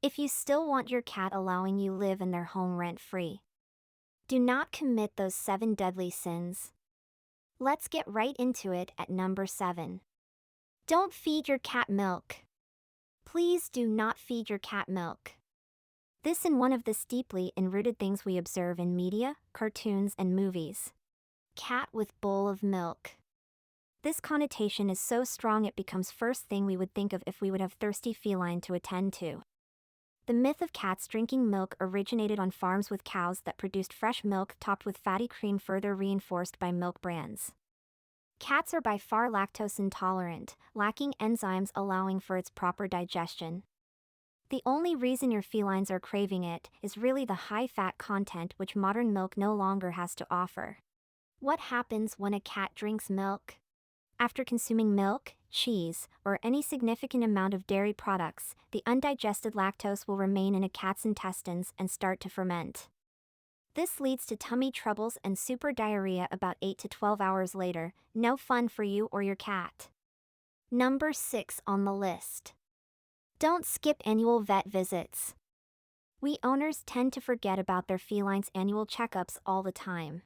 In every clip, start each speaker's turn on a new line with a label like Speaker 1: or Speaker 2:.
Speaker 1: If you still want your cat allowing you live in their home rent-free, do not commit those 7 deadly sins. Let's get right into it at number 7. Don't feed your cat milk. Please do not feed your cat milk. This is one of the deeply enrooted things we observe in media, cartoons, and movies. Cat with bowl of milk. This connotation is so strong it becomes first thing we would think of if we would have thirsty feline to attend to. The myth of cats drinking milk originated on farms with cows that produced fresh milk topped with fatty cream, further reinforced by milk brands. Cats are by far lactose intolerant, lacking enzymes allowing for its proper digestion. The only reason your felines are craving it is really the high fat content which modern milk no longer has to offer. What happens when a cat drinks milk? After consuming milk, cheese, or any significant amount of dairy products, the undigested lactose will remain in a cat's intestines and start to ferment. This leads to tummy troubles and super diarrhea about 8 to 12 hours later. No fun for you or your cat. Number 6 on the list. Don't skip annual vet visits. We owners tend to forget about their felines' annual checkups all the time.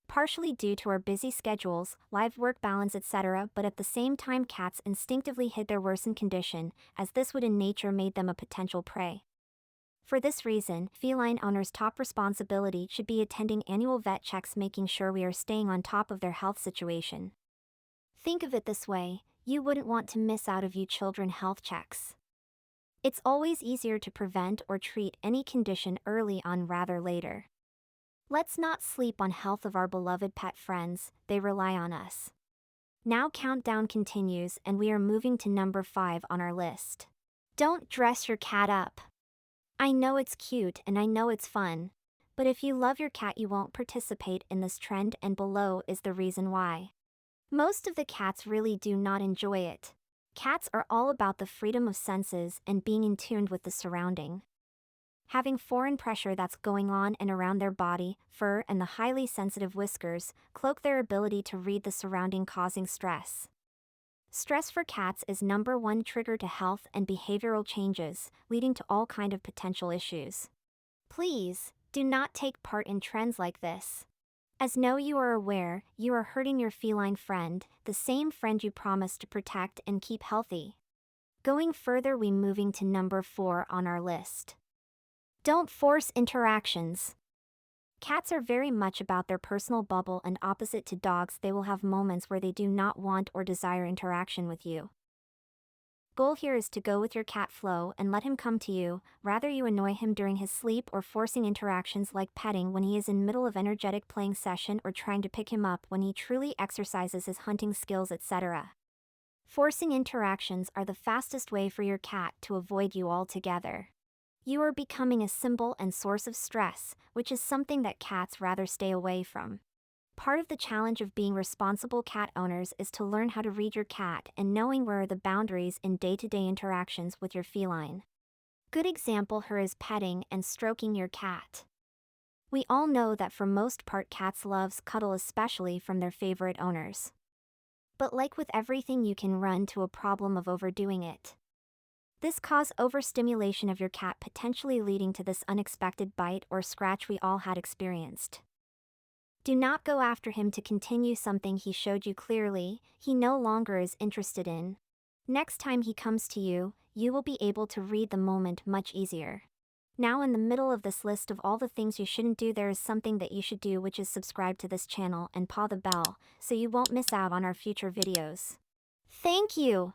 Speaker 1: Partially due to our busy schedules, live work balance, etc., but at the same time cats instinctively hid their worsened condition, as this would in nature made them a potential prey. For this reason, feline owners' top responsibility should be attending annual vet checks, making sure we are staying on top of their health situation. Think of it this way, you wouldn't want to miss out of you children health checks. It's always easier to prevent or treat any condition early on rather later. Let's not sleep on health of our beloved pet friends, they rely on us. Now countdown continues and we are moving to number 5 on our list. Don't dress your cat up. I know it's cute and I know it's fun, but if you love your cat you won't participate in this trend, and below is the reason why. Most of the cats really do not enjoy it. Cats are all about the freedom of senses and being in tune with the surrounding. Having foreign pressure that's going on and around their body, fur, and the highly sensitive whiskers cloak their ability to read the surrounding, causing stress. Stress for cats is number 1 trigger to health and behavioral changes, leading to all kind of potential issues. Please, do not take part in trends like this. As now you are aware, you are hurting your feline friend, the same friend you promised to protect and keep healthy. Going further, we moving to number 4 on our list. Don't force interactions. Cats are very much about their personal bubble, and opposite to dogs, they will have moments where they do not want or desire interaction with you. Goal here is to go with your cat flow and let him come to you, rather you annoy him during his sleep or forcing interactions like petting when he is in middle of energetic playing session, or trying to pick him up when he truly exercises his hunting skills, etc. Forcing interactions are the fastest way for your cat to avoid you altogether. You are becoming a symbol and source of stress, which is something that cats rather stay away from. Part of the challenge of being responsible cat owners is to learn how to read your cat and knowing where are the boundaries in day-to-day interactions with your feline. Good example here is petting and stroking your cat. We all know that for most part cats loves cuddle, especially from their favorite owners. But like with everything, you can run to a problem of overdoing it. This causes overstimulation of your cat, potentially leading to this unexpected bite or scratch we all had experienced. Do not go after him to continue something he showed you clearly he no longer is interested in. Next time he comes to you, you will be able to read the moment much easier. Now in the middle of this list of all the things you shouldn't do, there is something that you should do, which is subscribe to this channel and paw the bell, so you won't miss out on our future videos. Thank you!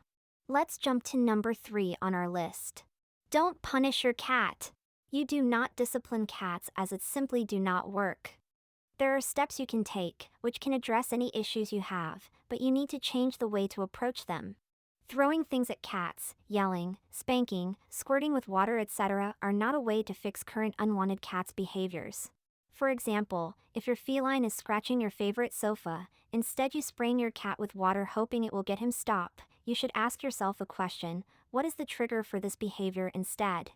Speaker 1: Let's jump to number 3 on our list. Don't punish your cat. You do not discipline cats, as it simply do not work. There are steps you can take, which can address any issues you have, but you need to change the way to approach them. Throwing things at cats, yelling, spanking, squirting with water, etc. are not a way to fix current unwanted cats' behaviors. For example, if your feline is scratching your favorite sofa, instead you spraying your cat with water hoping it will get him stop, you should ask yourself a question: what is the trigger for this behavior instead?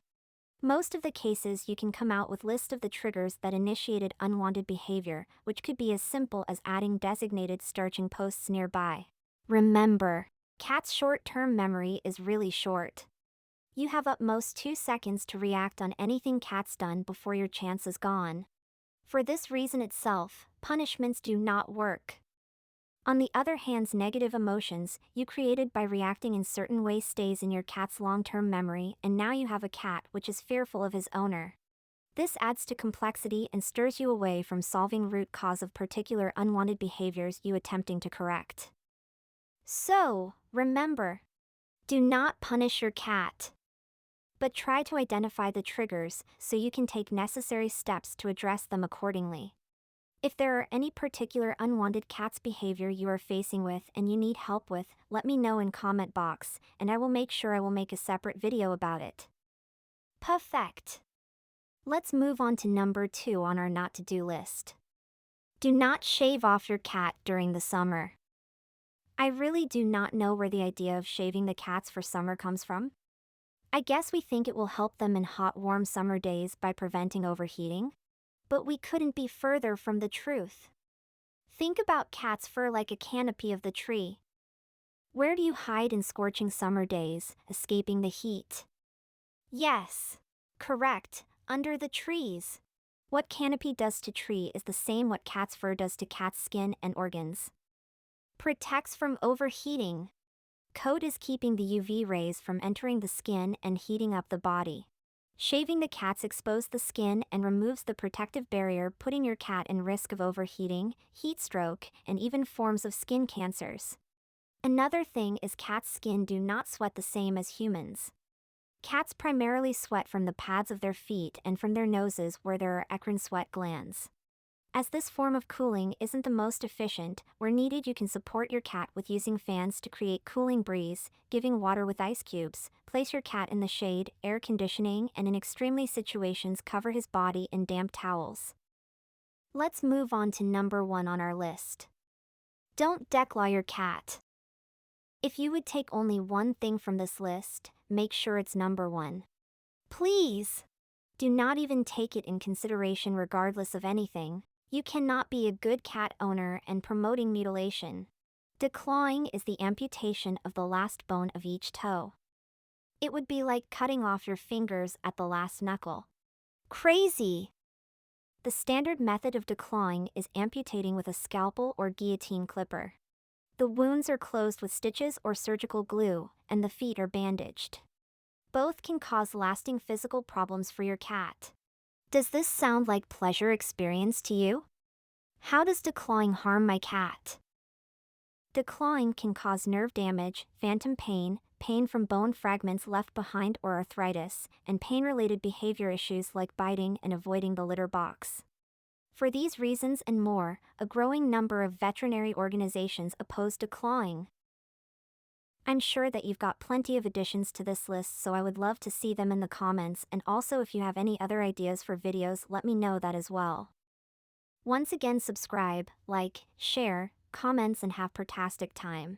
Speaker 1: Most of the cases you can come out with list of the triggers that initiated unwanted behavior, which could be as simple as adding designated starching posts nearby. Remember, cats' short-term memory is really short. You have at most 2 seconds to react on anything cat's done before your chance is gone. For this reason itself, punishments do not work. On the other hand, negative emotions you created by reacting in certain ways stays in your cat's long-term memory, and now you have a cat which is fearful of his owner. This adds to complexity and stirs you away from solving root cause of particular unwanted behaviors you attempting to correct. So, remember, do not punish your cat, but try to identify the triggers so you can take necessary steps to address them accordingly. If there are any particular unwanted cat's behavior you are facing with and you need help with, let me know in comment box, and I will make sure I will make a separate video about it. Perfect. Let's move on to number 2 on our not to-do list. Do not shave off your cat during the summer. I really do not know where the idea of shaving the cats for summer comes from. I guess we think it will help them in hot, warm summer days by preventing overheating. But we couldn't be further from the truth. Think about cat's fur like a canopy of the tree. Where do you hide in scorching summer days, escaping the heat? Yes, correct, under the trees. What canopy does to tree is the same what cat's fur does to cat's skin and organs. Protects from overheating. Coat is keeping the UV rays from entering the skin and heating up the body. Shaving the cats exposes the skin and removes the protective barrier, putting your cat in risk of overheating, heat stroke, and even forms of skin cancers. Another thing is cats' skin do not sweat the same as humans. Cats primarily sweat from the pads of their feet and from their noses where there are eccrine sweat glands. As this form of cooling isn't the most efficient, where needed you can support your cat with using fans to create cooling breeze, giving water with ice cubes, place your cat in the shade, air conditioning, and in extremely situations cover his body in damp towels. Let's move on to number 1 on our list. Don't declaw your cat. If you would take only one thing from this list, make sure it's number 1. Please! Do not even take it in consideration regardless of anything. You cannot be a good cat owner and promoting mutilation. Declawing is the amputation of the last bone of each toe. It would be like cutting off your fingers at the last knuckle. Crazy! The standard method of declawing is amputating with a scalpel or guillotine clipper. The wounds are closed with stitches or surgical glue, and the feet are bandaged. Both can cause lasting physical problems for your cat. Does this sound like pleasure experience to you? How does declawing harm my cat? Declawing can cause nerve damage, phantom pain, pain from bone fragments left behind or arthritis, and pain-related behavior issues like biting and avoiding the litter box. For these reasons and more, a growing number of veterinary organizations oppose declawing. I'm sure that you've got plenty of additions to this list, so I would love to see them in the comments, and also if you have any other ideas for videos, let me know that as well. Once again, subscribe, like, share, comments, and have fantastic time.